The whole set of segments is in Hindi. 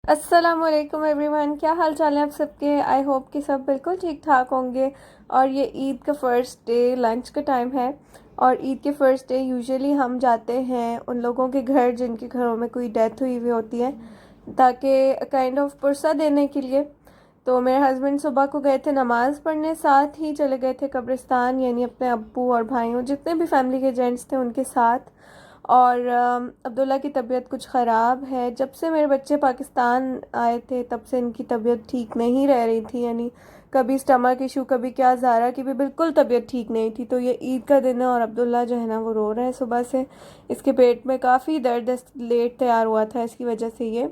अस्सलामुअलैकुम एवरीवन, क्या हाल चाल है आप सबके। आई होप कि सब बिल्कुल ठीक ठाक होंगे। और ये ईद का फ़र्स्ट डे लंच का टाइम है। और ईद के फ़र्स्ट डे यूजुअली हम जाते हैं उन लोगों के घर जिनके घरों में कोई डेथ हुई हुई होती है, ताकि काइंड ऑफ पुरसा देने के लिए। तो मेरे हस्बैंड सुबह को गए थे नमाज़ पढ़ने, साथ ही चले गए थे कब्रिस्तान, यानी अपने अब्बू और भाइयों जितने भी फैमिली के जेंट्स थे उनके साथ। और अब्दुल्ला की तबीयत कुछ ख़राब है। जब से मेरे बच्चे पाकिस्तान आए थे तब से इनकी तबीयत ठीक नहीं रह रही थी, यानी कभी स्टमक इशू कभी क्या। ज़ारा की भी बिल्कुल तबीयत ठीक नहीं थी। तो ये ईद का दिन है और अब्दुल्ला जो है ना वो रो रहा है सुबह से। इसके पेट में काफ़ी दर्द लेट तैयार हुआ था, इसकी वजह से ये।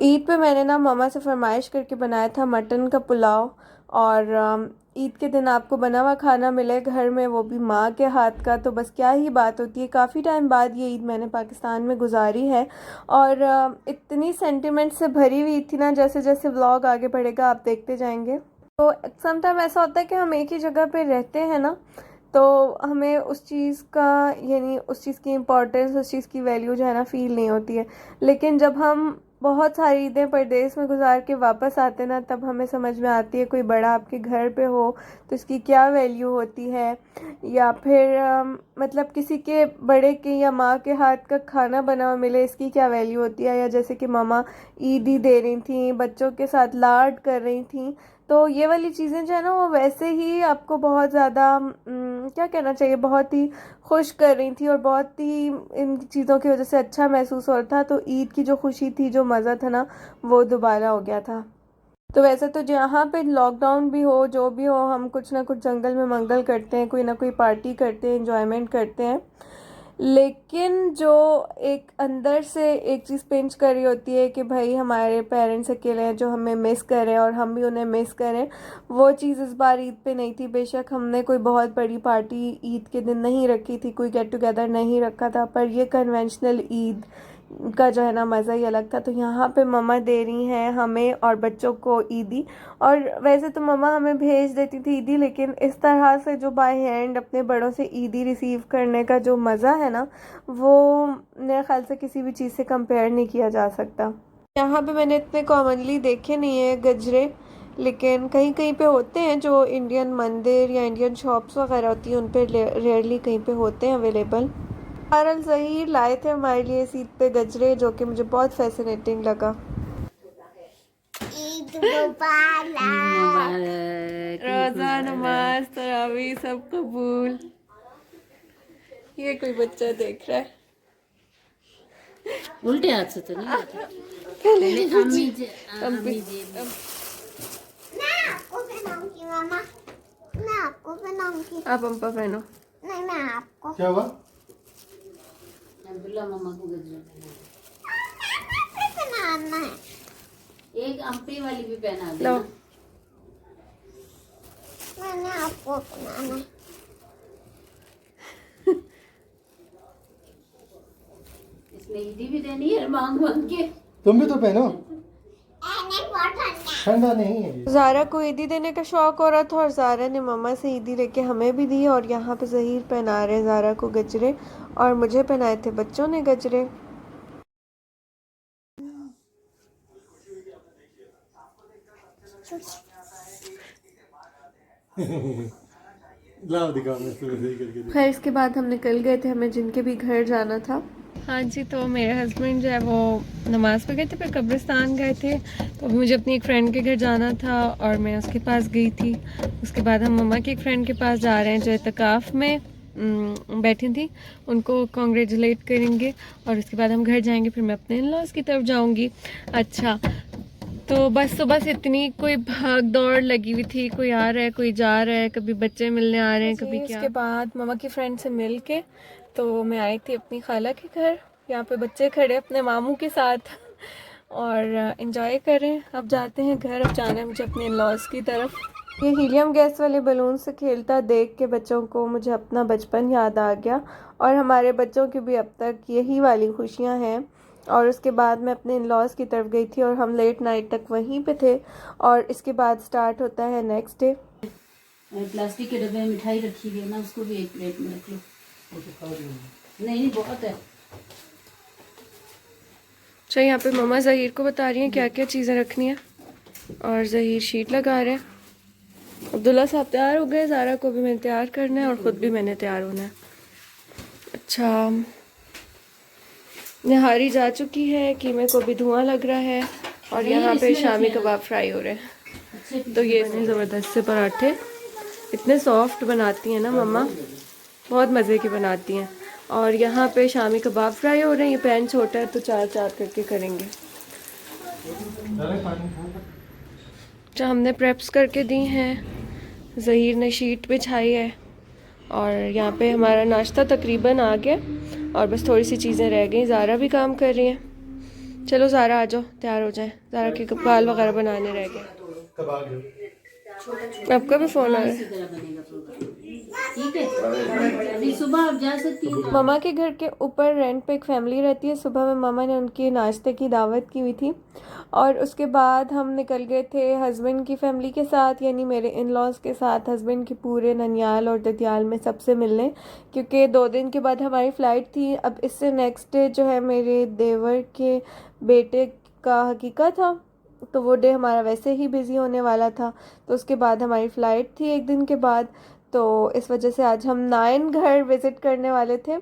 ईद पे मैंने ना ममा से फरमाइश करके बनाया था मटन का पुलाव। और ईद के दिन आपको बना हुआ खाना मिले घर में, वो भी माँ के हाथ का, तो बस क्या ही बात होती है। काफ़ी टाइम बाद ये ईद मैंने पाकिस्तान में गुजारी है। और इतनी सेंटिमेंट से भरी हुई थी ना, जैसे जैसे व्लॉग आगे बढ़ेगा आप देखते जाएंगे। तो समटाइम ऐसा होता है कि हम एक ही जगह पे रहते हैं ना, तो हमें उस चीज़ का, यानी उस चीज़ की इम्पोर्टेंस, उस चीज़ की वैल्यू जो है ना फील नहीं होती है। लेकिन जब हम बहुत सारी ईदें परदेश में गुजार के वापस आते ना, तब हमें समझ में आती है कोई बड़ा आपके घर पे हो तो इसकी क्या वैल्यू होती है। या फिर मतलब किसी के बड़े के या माँ के हाथ का खाना बना हुआ मिले, इसकी क्या वैल्यू होती है। या जैसे कि मामा ईदी दे रही थी, बच्चों के साथ लाड कर रही थी, तो ये वाली चीज़ें जो है ना वो वैसे ही आपको बहुत ज़्यादा क्या कहना चाहिए, बहुत ही खुश कर रही थी। और बहुत ही इन चीज़ों की वजह से अच्छा महसूस हो रहा था। तो ईद की जो खुशी थी, जो मज़ा था ना, वो दोबारा हो गया था। तो वैसे तो जहाँ पे लॉकडाउन भी हो, जो भी हो, हम कुछ ना कुछ जंगल में मंगल करते हैं, कोई ना कोई पार्टी करते हैं, इंजॉयमेंट करते हैं। लेकिन जो एक अंदर से एक चीज़ पिंच कर रही होती है कि भाई हमारे पेरेंट्स अकेले हैं जो हमें मिस करें और हम भी उन्हें मिस करें, वो चीज़ इस बार ईद पे नहीं थी। बेशक हमने कोई बहुत बड़ी पार्टी ईद के दिन नहीं रखी थी, कोई गेट टुगेदर नहीं रखा था, पर ये कन्वेंशनल ईद का जो है ना मज़ा ही अलग था। तो यहाँ पे मम्मा दे रही हैं हमें और बच्चों को ईदी। और वैसे तो मम्मा हमें भेज देती थी ईदी, लेकिन इस तरह से जो बाय हैंड अपने बड़ों से ईदी रिसीव करने का जो मज़ा है ना, वो मेरे ख्याल से किसी भी चीज़ से कंपेयर नहीं किया जा सकता। यहाँ पे मैंने इतने कॉमनली देखे नहीं है गजरे, लेकिन कहीं कहीं पे होते हैं, जो इंडियन मंदिर या इंडियन शॉप्स वगैरह होती हैं उन पे रेयरली कहीं पे होते हैं अवेलेबल। बहरहाल ज़हीर लाए थे हमारे लिए इस ईद पे गजरे, जो कि मुझे बहुत फैसिनेटिंग लगा। ईद मुबारक, रोज़ा, नमाज, तरावी सब कबूल। ये कोई बच्चा देख रहा है। उल्टे हाथ से तो नहीं आता। पहले अम्मी जी, अम्मी जी मैं आपको पहनाऊंगी मामा, मैं आपको पहनाऊंगी। आप अम्पा पहनो। नहीं, मैं आपको। क्या हुआ? अब्दुल्ला मामा को गजरा पहनाना है। एक अम्पी वाली भी पहना दे लो, ना। मैंने आपको पहनाना है। इसने ईदी भी देनी है मांग मांग के। तुम भी तो पहनो, ठंडा नहीं है। ज़ारा को ईदी देने का शौक हो रहा था और ज़ारा ने मम्मा से ईदी लेके हमें भी दी। और यहाँ पे ज़हीर पहना रहे ज़ारा को गजरे, और मुझे पहनाए थे बच्चों ने गजरे। लाओ दिखाओ, मैं तुम्हें सही करके खैर इसके बाद हम निकल गए थे, हमें जिनके भी घर जाना था। हाँ जी, तो मेरे हस्बैंड जो है वो नमाज़ पे गए थे, फिर कब्रिस्तान गए थे। तो अभी मुझे अपनी एक फ़्रेंड के घर जाना था और मैं उसके पास गई थी। उसके बाद हम मम्मा की एक फ़्रेंड के पास जा रहे हैं जो इत्तेकाफ़ में बैठी थी, उनको कॉन्ग्रेचुलेट करेंगे। और उसके बाद हम घर जाएंगे, फिर मैं अपने इन-लॉज़ की तरफ जाऊँगी। अच्छा, तो बस सुबह से इतनी कोई भाग दौड़ लगी हुई थी, कोई आ रहा है कोई जा रहा है, कभी बच्चे मिलने आ रहे हैं, कभी क्या। उसके बाद मम्मा की फ्रेंड से मिल के तो मैं आई थी अपनी खाला के घर। यहाँ पे बच्चे खड़े अपने मामू के साथ और एंजॉय कर रहे हैं। अब जाते हैं घर, अब जाना है मुझे अपने इन-लॉज़ की तरफ। ये हीलियम गैस वाले बलून से खेलता देख के बच्चों को मुझे अपना बचपन याद आ गया। और हमारे बच्चों की भी अब तक यही वाली खुशियाँ हैं। और उसके बाद मैं अपने इन-लॉज़ की तरफ गई थी और हम लेट नाइट तक वहीं पे थे। और इसके बाद स्टार्ट होता है नेक्स्ट डे। प्लास्टिक के डब्बे में मिठाई रखी गई ना, उसको भी एक प्लेट में रख लो। नहीं बहुत है। अच्छा, यहाँ पे मम्मा ज़हीर को बता रही हैं क्या क्या चीज़ें रखनी है और ज़हीर शीट लगा रहे हैं। अब्दुल्ला साहब तैयार हो गए, ज़ारा को भी मैंने तैयार करना है और ख़ुद भी मैंने तैयार होना है। अच्छा, निहारी जा चुकी है, कीमे को भी धुआं लग रहा है और यहाँ पे शामी कबाब फ्राई हो रहे हैं। तो ये इतने ज़बरदस्त से पराठे, इतने सॉफ्ट बनाती हैं ना मम्मा, बहुत मज़े की बनाती हैं। और यहाँ पे शामी कबाब फ्राई हो रहे हैं। ये पैन छोटा है तो चार चार करके करेंगे। जो हमने प्रेप्स करके दी हैं, ज़हीर ने शीट बिछाई है और यहाँ पे हमारा नाश्ता तकरीबन आ गया और बस थोड़ी सी चीज़ें रह गई। ज़ारा भी काम कर रही हैं। चलो ज़ारा आ जाओ, तैयार हो जाए। ज़ारा के बाल वगैरह बनाने रह गए। आपका भी फ़ोन आ रहा है। ठीक है, अभी सुबह आप जा सकती हैं। मामा के घर के ऊपर रेंट पे एक फैमिली रहती है। सुबह में मामा ने उनके नाश्ते की दावत की हुई थी और उसके बाद हम निकल गए थे हस्बैंड की फैमिली के साथ, यानी मेरे इन लॉज के साथ, हस्बैंड के पूरे ननियाल और ददियाल में सबसे मिलने, क्योंकि 2 दिन के बाद हमारी फ़्लाइट थी। अब इससे नेक्स्ट डे जो है मेरे देवर के बेटे का हकीका था, तो वो डे हमारा वैसे ही बिज़ी होने वाला था। तो उसके बाद हमारी फ़्लाइट थी 1 दिन के बाद, तो इस वजह से आज हम 9 घर विज़िट करने वाले थे।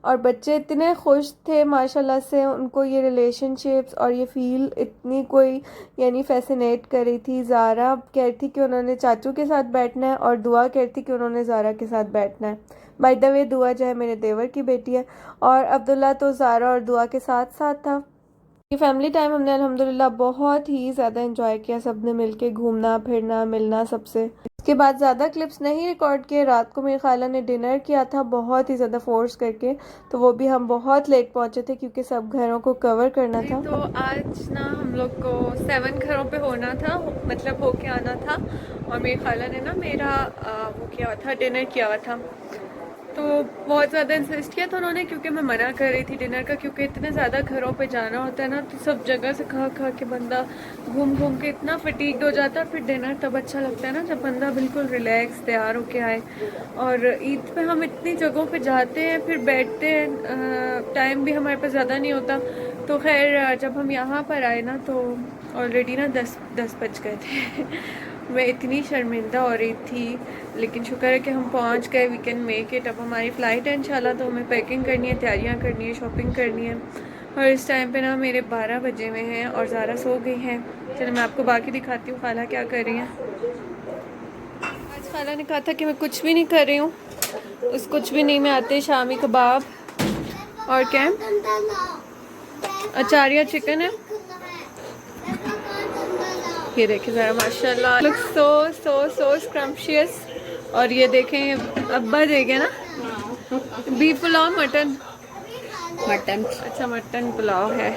और बच्चे इतने खुश थे माशाल्लाह से, उनको ये रिलेशनशिप्स और ये फ़ील इतनी कोई यानी फैसिनेट कर रही थी। ज़ारा कह रही थी कि उन्होंने चाचू के साथ बैठना है और दुआ कह रही थी कि उन्होंने ज़ारा के साथ बैठना है। बाय द वे दुआ जो है मेरे देवर की बेटी है और अब्दुल्ला तो ज़ारा और दुआ के साथ साथ था। ये फैमिली टाइम हमने अल्हम्दुलिल्लाह बहुत ही ज़्यादा एंजॉय किया, सब ने मिलके घूमना फिरना मिलना सबसे। इसके बाद ज़्यादा क्लिप्स नहीं रिकॉर्ड किए। रात को मेरी खाला ने डिनर किया था बहुत ही ज़्यादा फोर्स करके, तो वो भी हम बहुत लेट पहुँचे थे क्योंकि सब घरों को कवर करना था। तो आज ना हम लोग को 7 घरों पे होना था, मतलब होके आना था। और मेरी खाला ने ना मेरा वो किया हुआ था, डिनर किया हुआ था। तो बहुत ज़्यादा इंसिस्ट किया था उन्होंने, क्योंकि मैं मना कर रही थी डिनर का, क्योंकि इतने ज़्यादा घरों पे जाना होता है ना, तो सब जगह से खा खा के बंदा घूम घूम के इतना फटीग्ड हो जाता है। फिर डिनर तब अच्छा लगता है ना जब बंदा बिल्कुल रिलैक्स तैयार होके आए। और ईद पे हम इतनी जगहों पे जाते हैं, फिर बैठते हैं, टाइम भी हमारे पास ज़्यादा नहीं होता। तो खैर जब हम यहाँ पर आए ना तो ऑलरेडी ना 10 बज गए थे। मैं इतनी शर्मिंदा हो रही थी, लेकिन शुक्र है कि हम पहुंच गए। We can make it. अब हमारी फ़्लाइट है इंशाल्लाह, तो हमें पैकिंग करनी है, तैयारियां करनी है, शॉपिंग करनी है। और इस टाइम पे ना मेरे 12 बजे हुए हैं और ज़ारा सो गई हैं। चलो मैं आपको बाकी दिखाती हूँ खाला क्या कर रही हैं। आज खाला ने कहा था कि मैं कुछ भी नहीं कर रही हूँ, उस कुछ भी नहीं में आते शामी कबाब और क्या अचारिया चिकन है। ये देखें ज़रा माशाल्लाह, लुक सो सो सो स्क्रम्पशियस। और ये देखें अब्बा देखे ना, बीफ पुलाव मटन अच्छा मटन पुलाव है।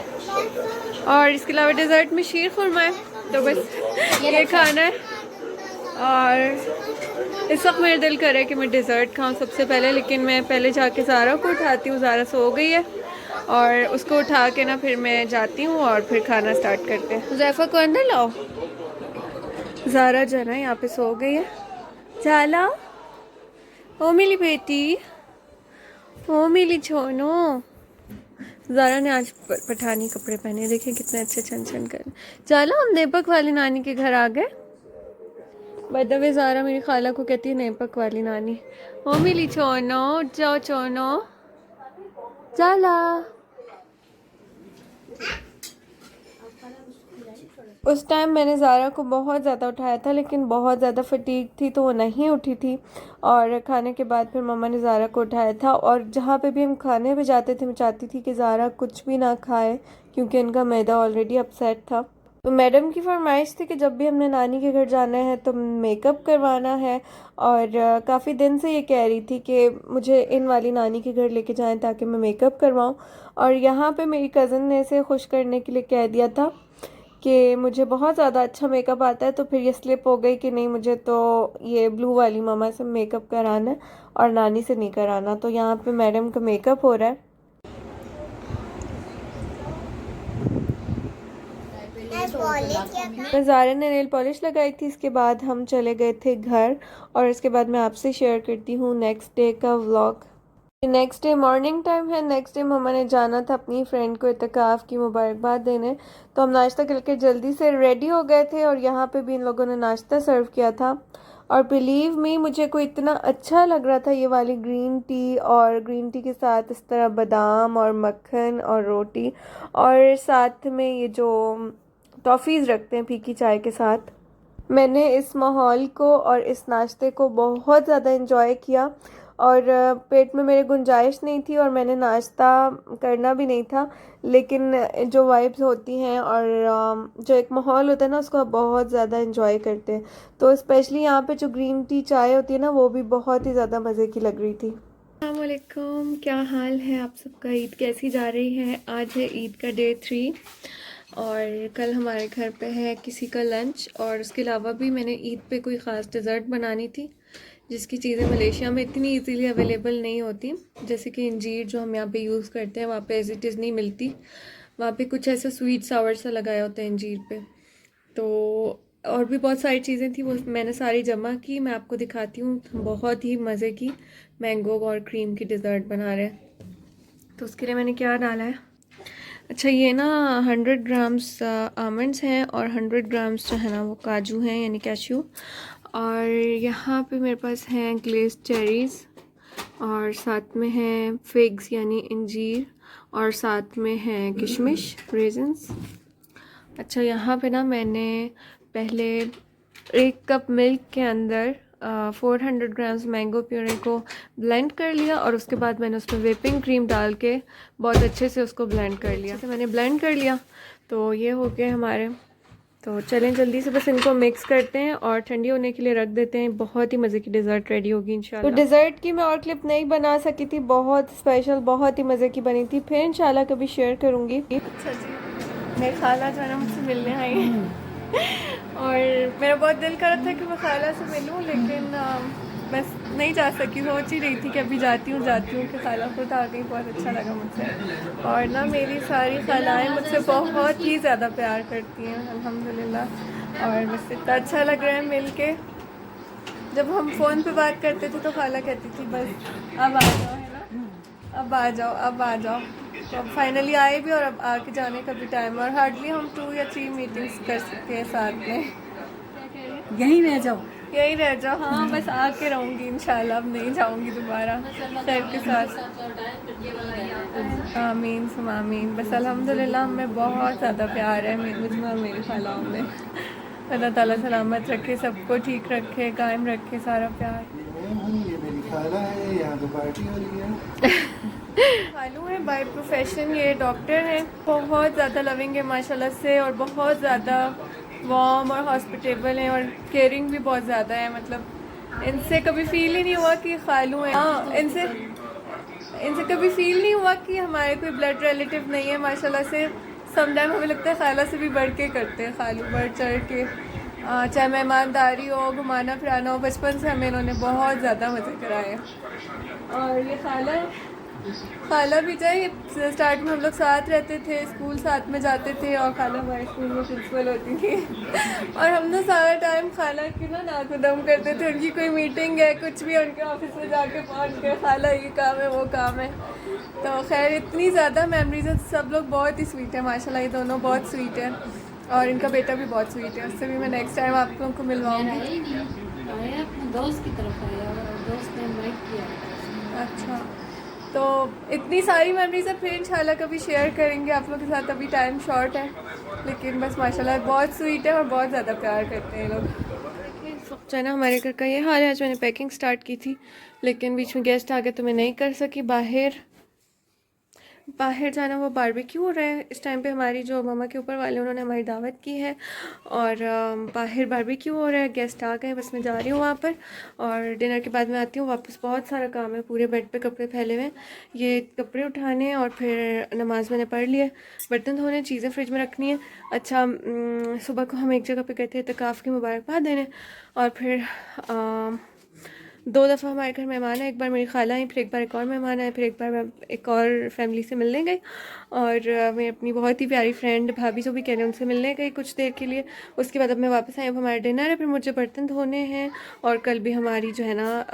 और इसके अलावा डेजर्ट में शीर खुरमा है। तो बस ये खाना है। और इस वक्त मेरा दिल करे कि मैं डेजर्ट खाऊं सबसे पहले, लेकिन मैं पहले जाके ज़ारा को उठाती हूँ। ज़ारा सो गई है और उसको उठा के ना फिर मैं जाती हूँ और फिर खाना स्टार्ट करते हैं। ज़ैफ़ा को अंदर लाओ। ज़ारा जो है ना यहाँ पे सो गई है। जाला ओ मिली बेटी, ओ मिली छोनो। ज़ारा ने आज पठानी कपड़े पहने, देखें कितने अच्छे छन छन कर। जाला हम नेपक वाली नानी के घर आ गए। बाय द वे ज़ारा मेरी खाला को कहती है नेपक वाली नानी। ओ मिली छोनो, उठ जाओ छोनो। जाला उस टाइम मैंने ज़ारा को बहुत ज़्यादा उठाया था, लेकिन बहुत ज़्यादा फटीग थी तो वो नहीं उठी थी। और खाने के बाद फिर मम्मा ने ज़ारा को उठाया था। और जहाँ पे भी हम खाने पे जाते थे मैं चाहती थी कि ज़ारा कुछ भी ना खाए, क्योंकि इनका मैदा ऑलरेडी अपसेट था। तो मैडम की फरमाइश थी कि जब भी हमने नानी के घर जाना है तो मेकअप करवाना है। और काफ़ी दिन से ये कह रही थी कि मुझे इन वाली नानी के घर लेके जाएं ताकि मैं मेकअप करवाऊं। और यहाँ पे मेरी कज़न ने इसे खुश करने के लिए कह दिया था कि मुझे बहुत ज़्यादा अच्छा मेकअप आता है। तो फिर ये स्लिप हो गई कि नहीं, मुझे तो ये ब्लू वाली मामा से मेकअप कराना है और नानी से नहीं कराना। तो यहाँ पे मैडम का मेकअप हो रहा है। ज़ारा ने नेल पॉलिश लगाई थी। इसके बाद हम चले गए थे घर और इसके बाद मैं आपसे शेयर करती हूँ नेक्स्ट डे का vlog. Next day morning time है। नेक्स्ट डे मम्मा ने जाना था अपनी फ्रेंड को इत्तेकाफ़ की मुबारकबाद देने, तो हम नाश्ता करके जल्दी से रेडी हो गए थे और यहाँ पे भी इन लोगों ने नाश्ता सर्व किया था। और बिलीव मी, मुझे को इतना अच्छा लग रहा था ये वाली ग्रीन टी, और ग्रीन टी के साथ इस तरह बादाम और मक्खन और रोटी, और साथ में ये जो टॉफ़ीज़ रखते हैं फीकी चाय के साथ। मैंने इस माहौल को और इस नाश्ते को बहुत ज़्यादा इंजॉय किया, और पेट में मेरे गुंजाइश नहीं थी और मैंने नाश्ता करना भी नहीं था, लेकिन जो वाइब्स होती हैं और जो एक माहौल होता है ना, उसको आप बहुत ज़्यादा इंजॉय करते हैं। तो स्पेशली यहाँ पे जो ग्रीन टी चाय होती है ना, वो भी बहुत ही ज़्यादा मज़े की लग रही थी। अस्सलाम वालेकुम, क्या हाल है आप सबका? ईद कैसी जा रही है? आज है ईद का डे 3 और कल हमारे घर पे है किसी का लंच, और उसके अलावा भी मैंने ईद पे कोई ख़ास डिज़र्ट बनानी थी जिसकी चीज़ें मलेशिया में इतनी इजीली अवेलेबल नहीं होती, जैसे कि इंजीर जो हम यहाँ पे यूज़ करते हैं वहाँ पे एज इट इज़ नहीं मिलती। वहाँ पे कुछ ऐसा स्वीट सावर सा लगाया होता है इंजीर पे। तो और भी बहुत सारी चीज़ें थी, वो मैंने सारी जमा की, मैं आपको दिखाती हूँ। बहुत ही मज़े की मैंगो और क्रीम की डिज़र्ट बना रहे हैं। तो उसके लिए मैंने क्या डाला है, अच्छा ये ना 100 ग्राम्स आमंड्स हैं और 100 ग्राम्स जो है ना वो काजू हैं, यानी कैश्यू। और यहाँ पे मेरे पास हैं ग्लेज़ चेरीज़, और साथ में हैं फिग्स यानी इंजीर, और साथ में हैं किशमिश रेजिन्स। अच्छा यहाँ पे ना मैंने पहले 1 कप मिल्क के अंदर 400 ग्राम्स मैंगो प्यूरे को ब्लेंड कर लिया, और उसके बाद मैंने उसमें व्हिपिंग क्रीम डाल के बहुत अच्छे से उसको ब्लेंड कर लिया। तो मैंने ब्लेंड कर लिया, तो ये हो गए हमारे। तो चलें जल्दी से बस इनको मिक्स करते हैं और ठंडी होने के लिए रख देते हैं। बहुत ही मज़े की डिज़र्ट रेडी होगी इंशाल्लाह। तो डिज़र्ट की मैं और क्लिप नहीं बना सकी थी, बहुत स्पेशल बहुत ही मज़े की बनी थी, फिर इंशाल्लाह कभी शेयर करूँगी। अच्छा जी, मेरी खाला जो है ना मुझसे मिलने आई और मेरा बहुत दिल कर रहा था कि मैं खाला से मिलूं, लेकिन बस नहीं जा सकी। सोच ही रही थी कि अभी जाती हूँ कि खाला खुद आ गई। बहुत अच्छा लगा मुझसे, और ना मेरी सारी खालाएँ मुझसे बहुत ही ज़्यादा प्यार करती हैं अल्हम्दुलिल्लाह, और मुझसे इतना अच्छा लग रहा है मिल के। जब हम फ़ोन पे बात करते थे तो खाला कहती थी बस अब आ जाओ, है ना, अब आ जाओ अब आ जाओ। तो अब फाइनली आए भी, और अब आके जाने का भी टाइम, और हार्डली हम 2 या 3 मीटिंग्स कर सकते हैं साथ में। यहीं रह जाओ। यहीं रह जाओ, हाँ बस आके रहूँगी इंशाल्लाह, अब नहीं जाऊँगी दोबारा खैर के साथ। आमीन सुम आमीन। बस अल्हम्दुलिल्लाह हमें बहुत ज़्यादा प्यार है मुझमें और मेरी खालाओं में। अल्लाह ताला सलामत रखे, सबको ठीक रखे, कायम रखे सारा प्यार। ये मेरी खाला है, यहाँ तो पार्टी हो रही है। खालू है बाय प्रोफेशन, ये डॉक्टर हैं, बहुत ज़्यादा लविंग है माशाल्लाह से, और बहुत ज़्यादा वार्म और हॉस्पिटेबल हैं, और केयरिंग भी बहुत ज़्यादा है। मतलब इनसे कभी फील ही नहीं हुआ कि खालू हैं। हाँ, इनसे कभी फील नहीं हुआ कि हमारे कोई ब्लड रिलेटिव नहीं है माशाल्लाह से। समटाइम हमें लगता है खाला से भी बढ़ के करते हैं खालू, बढ़ चढ़ के, चाहे मेहमानदारी हो, घुमाना फिराना हो। बचपन से हमें इन्होंने बहुत ज़्यादा मज़े कराए हैं। और ये खाला भी चाहे स्टार्ट में हम लोग साथ रहते थे, स्कूल साथ में जाते थे, और खाला हमारे स्कूल में प्रिंसिपल होती थी और हम ना सारा टाइम खाला की ना नाक दम करते थे। उनकी कोई मीटिंग है, कुछ भी, उनके ऑफिस में जाके पहुंच गए, खाला ये काम है वो काम है। तो खैर इतनी ज़्यादा मेमोरीज है। सब लोग बहुत ही स्वीट है माशाल्लाह, ये दोनों बहुत स्वीट है, और इनका बेटा भी बहुत स्वीट है। उससे भी मैं नेक्स्ट टाइम आप लोगों को मिलवाऊँगी। अपने दोस्त की तरफ आया और दोस्त ने इनवाइट किया। अच्छा, तो इतनी सारी मेमोरीज है, फिर इंशाल्लाह कभी शेयर करेंगे आप लोग के साथ। अभी टाइम शॉर्ट है, लेकिन बस माशाल्लाह बहुत स्वीट है और बहुत ज़्यादा प्यार करते हैं लोग। चना हमारे घर का ये हाल है। आज मैंने पैकिंग स्टार्ट की थी, लेकिन बीच में गेस्ट आ गए तो मैं नहीं कर सकी। बाहर जाना, वो बारबेक्यू हो रहा है इस टाइम पे। हमारी जो मामा के ऊपर वाले उन्होंने हमारी दावत की है, और बाहर बारबेक्यू हो रहा है, गेस्ट आ गए, बस मैं जा रही हूँ वहाँ पर, और डिनर के बाद मैं आती हूँ वापस। बहुत सारा काम है, पूरे बेड पे कपड़े फैले हुए हैं, ये कपड़े उठाने, और फिर नमाज मैंने पढ़ ली है, बर्तन धोने, चीज़ें फ्रिज में रखनी है। अच्छा, सुबह को हम एक जगह पे गए थे इत्तेकाफ़ की मुबारकबाद देने, और फिर 2 दफ़ा हमारे घर मेहमान है। एक बार मेरी खाला आई, फिर एक बार एक और मेहमान आए, फिर एक बार मैं एक और फैमिली से मिलने गई, और मैं अपनी बहुत ही प्यारी फ्रेंड भाभी जो भी कह रहे हैं उनसे मिलने गई कुछ देर के लिए। उसके बाद अब मैं वापस आई। अब हमारा डिनर है, फिर मुझे बर्तन धोने हैं और कल भी हमारी जो है ना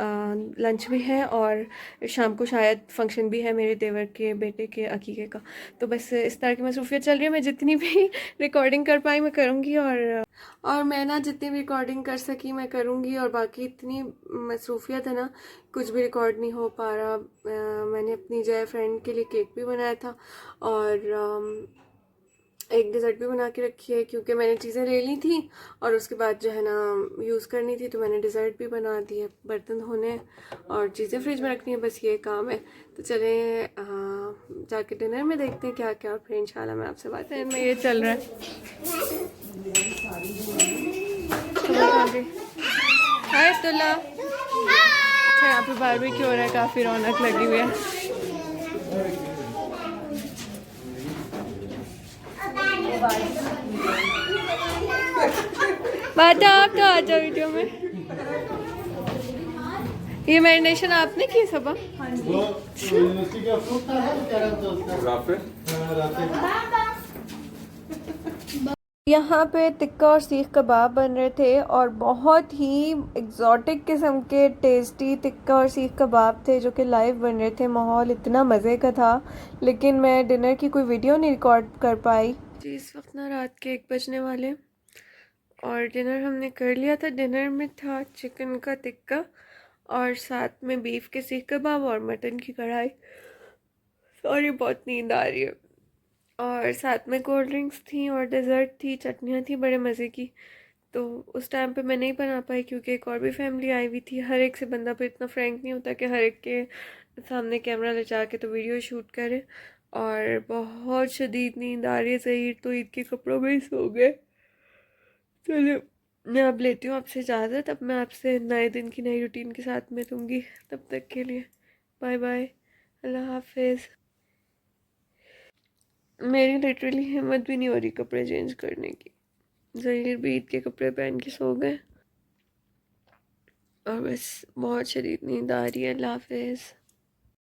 लंच भी है और शाम को शायद फंक्शन भी है मेरे देवर के बेटे के अकीके का। तो बस इस तरह की मसरूफियत चल रही है। मैं जितनी भी रिकॉर्डिंग कर पाई मैं करूँगी और मैं ना जितनी भी रिकॉर्डिंग कर सकी मैं करूँगी। और बाकी इतनी मसरूफियत है ना, कुछ भी रिकॉर्ड नहीं हो पा रहा। मैंने अपनी जय फ्रेंड के लिए केक भी बनाया था और एक डिज़र्ट भी बना के रखी है क्योंकि मैंने चीज़ें ले ली थी और उसके बाद जो है ना यूज़ करनी थी, तो मैंने डिज़र्ट भी बना दी है। बर्तन धोने और चीज़ें फ्रिज में रखनी है, बस ये काम है। तो चलें जाके डिनर में देखते हैं क्या क्या, और फिर इंशाल्लाह मैं आपसे बात है। ये चल रहा है। हाय अब्दुल्ला। अच्छा यहाँ पे बारबेक्यू हो रहा है, काफ़ी रौनक लगी हुई है। बात आप तो आ जाओ वीडियो में। ये मैरिनेशन आपने की सबा? वो यूनिवर्सिटी का फ्रूट था ना, क्या नाम था उसका? राफेल। यहाँ पे टिक्का और सीख कबाब बन रहे थे और बहुत ही एग्जॉटिक किस्म के टेस्टी टिक्का और सीख कबाब थे जो कि लाइव बन रहे थे। माहौल इतना मज़े का था, लेकिन मैं डिनर की कोई वीडियो नहीं रिकॉर्ड कर पाई जी। इस वक्त ना रात के 1 बजने वाले और डिनर हमने कर लिया था। डिनर में था चिकन का टिक्का और साथ में बीफ के सीख कबाब और मटन की कढ़ाई। सॉरी बहुत नींद आ रही है। और साथ में कोल्ड ड्रिंक्स थी और डेज़र्ट थी, चटनियाँ थी बड़े मज़े की। तो उस टाइम पे मैं नहीं बना पाई क्योंकि एक और भी फैमिली आई हुई थी। हर एक से बंदा पे इतना फ्रैंक नहीं होता कि हर एक के सामने कैमरा ले जा के तो वीडियो शूट करे। और बहुत शदीद नींद आ रही है। ज़हीर तो ईद के कपड़ों में ही सो गए। चलिए मैं अब लेती हूँ आपसे इजाज़त। अब मैं आपसे नए दिन की नई रूटीन के साथ में दूँगी। तब तक के लिए बाय बाय, अल्लाह हाफिज़। मेरी लिटरली हिम्मत भी नहीं हो रही कपड़े चेंज करने की। ज़हीर भी ईद के कपड़े पहन के सो गए और बस बहुत शदीद नींद आ रही है। अल्लाह हाफिज़।